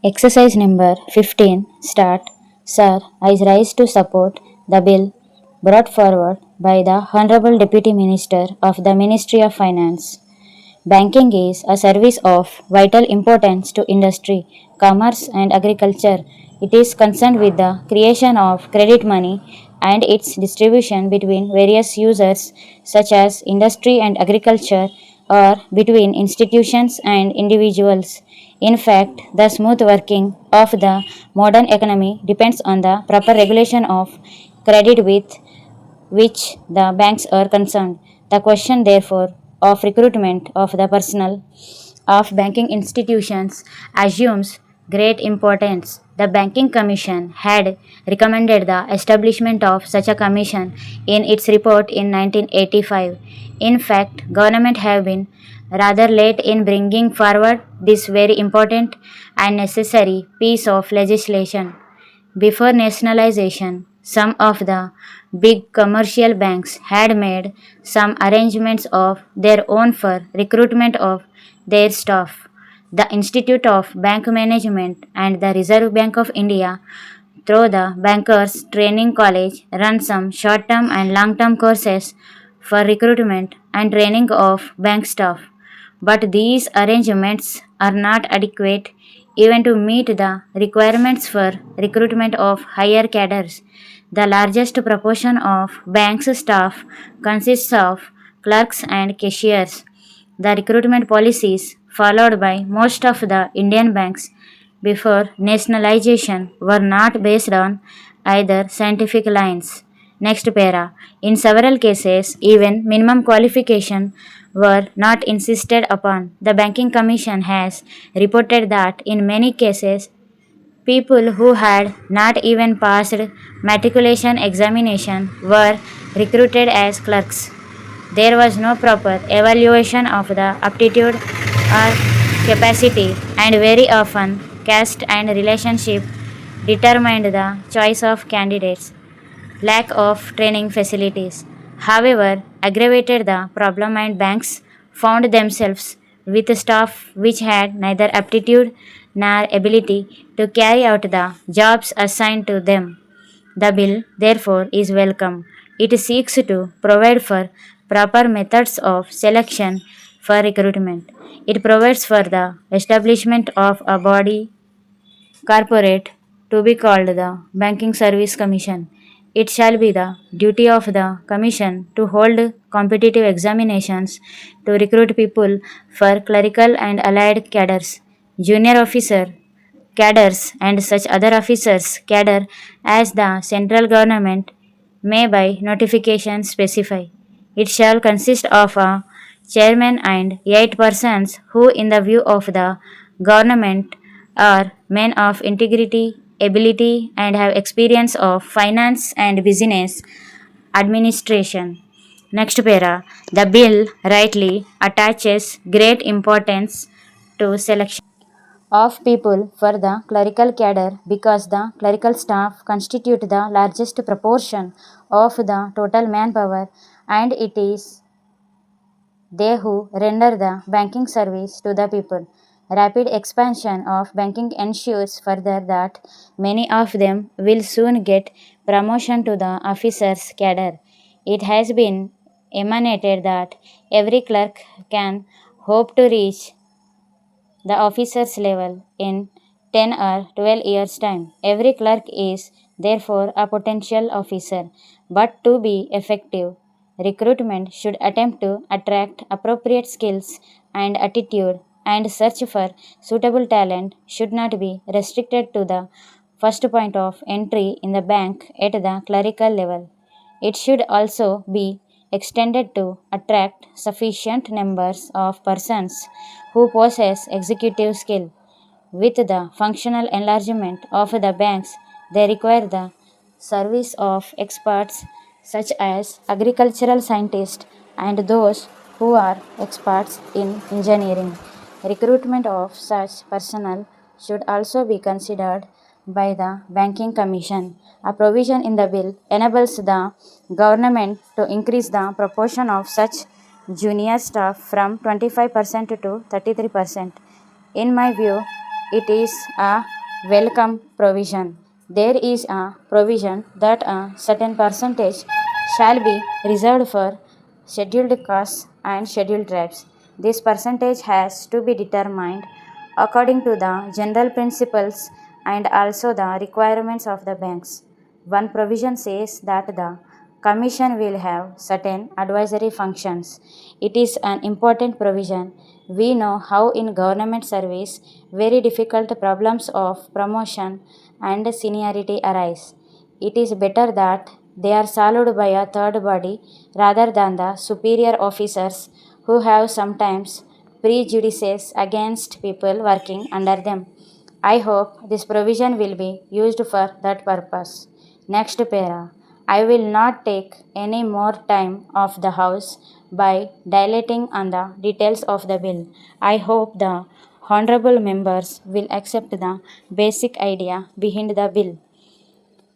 Exercise number 15. Start. Sir, I rise to support the bill brought forward by the Honorable Deputy Minister of the Ministry of Finance. Banking is a service of vital importance to industry, commerce, and agriculture. It is concerned with the creation of credit money and its distribution between various users, such as industry and agriculture, or between institutions and individuals. In fact, the smooth working of the modern economy depends on the proper regulation of credit with which the banks are concerned. The question, therefore, of recruitment of the personnel of banking institutions assumes great importance. The Banking Commission had recommended the establishment of such a commission in its report in 1985. In fact, government have been rather late in bringing forward this very important and necessary piece of legislation. Before nationalization, some of the big commercial banks had made some arrangements of their own for recruitment of their staff. The Institute of Bank Management and the Reserve Bank of India, through the Bankers Training College, run some short term and long term courses for recruitment and training of bank staff. But these arrangements are not adequate even to meet the requirements for recruitment of higher cadres. The largest proportion of banks staff consists of clerks and cashiers. The recruitment policies followed by most of the Indian banks before nationalization were not based on either scientific lines. Next para. In several cases, even minimum qualification were not insisted upon. The Banking Commission has reported that in many cases, people who had not even passed matriculation examination were recruited as clerks. There was no proper evaluation of the aptitude or capacity, and very often caste and relationship determined the choice of candidates. Lack of training facilities, however, aggravated the problem, and banks found themselves with staff which had neither aptitude nor ability to carry out the jobs assigned to them. The bill, therefore, is welcome. It seeks to provide for proper methods of selection for recruitment. It provides for the establishment of a body corporate to be called the Banking Service Commission. It shall be the duty of the Commission to hold competitive examinations to recruit people for clerical and allied cadres, junior officer cadres, and such other officers cadre as the central government may by notification specify. It shall consist of a chairman and 8 persons who, in the view of the government, are men of integrity, ability, and have experience of finance and business administration. Next para. The bill rightly attaches great importance to selection of people for the clerical cadre because the clerical staff constitute the largest proportion of the total manpower, and it is they who render the banking service to the people. Rapid expansion of banking ensures further that many of them will soon get promotion to the officers' cadre. It has been emanated that every clerk can hope to reach the officer's level in 10 or 12 years' time. Every clerk is therefore a potential officer, but to be effective, recruitment should attempt to attract appropriate skills and attitude, and search for suitable talent should not be restricted to the first point of entry in the bank at the clerical level. It should also be extended to attract sufficient numbers of persons who possess executive skill. With the functional enlargement of the banks, they require the service of experts such as agricultural scientists and those who are experts in engineering. Recruitment of such personnel should also be considered by the Banking Commission. A provision in the bill enables the government to increase the proportion of such junior staff from 25% to 33%. In my view, It is a welcome provision. There is a provision that a certain percentage shall be reserved for scheduled castes and scheduled tribes. This percentage has to be determined according to the general principles and also the requirements of the banks. One provision says that the Commission will have certain advisory functions. It is an important provision. We know how in government service very difficult problems of promotion and seniority arise. It is better that they are solved by a third body rather than the superior officers who have sometimes prejudices against people working under them. I hope this provision will be used for that purpose. Next para. I will not take any more time of the House by dilating on the details of the bill. I hope the honorable members will accept the basic idea behind the bill.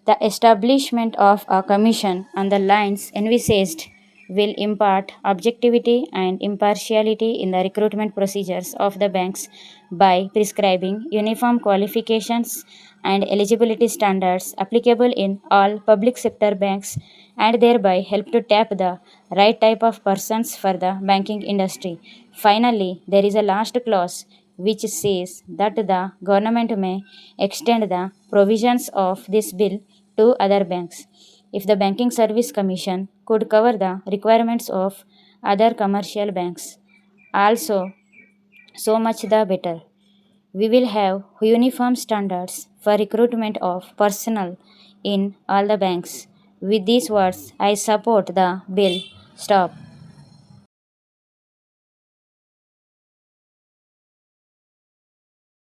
The establishment of a commission on the lines envisaged will impart objectivity and impartiality in the recruitment procedures of the banks by prescribing uniform qualifications and eligibility standards applicable in all public sector banks and thereby help to tap the right type of persons for the banking industry. Finally, there is a last clause which says that the government may extend the provisions of this bill to other banks. If the Banking Service Commission could cover the requirements of other commercial banks, also so much the better. We will have uniform standards for recruitment of personnel in all the banks. With these words, I support the bill. Stop.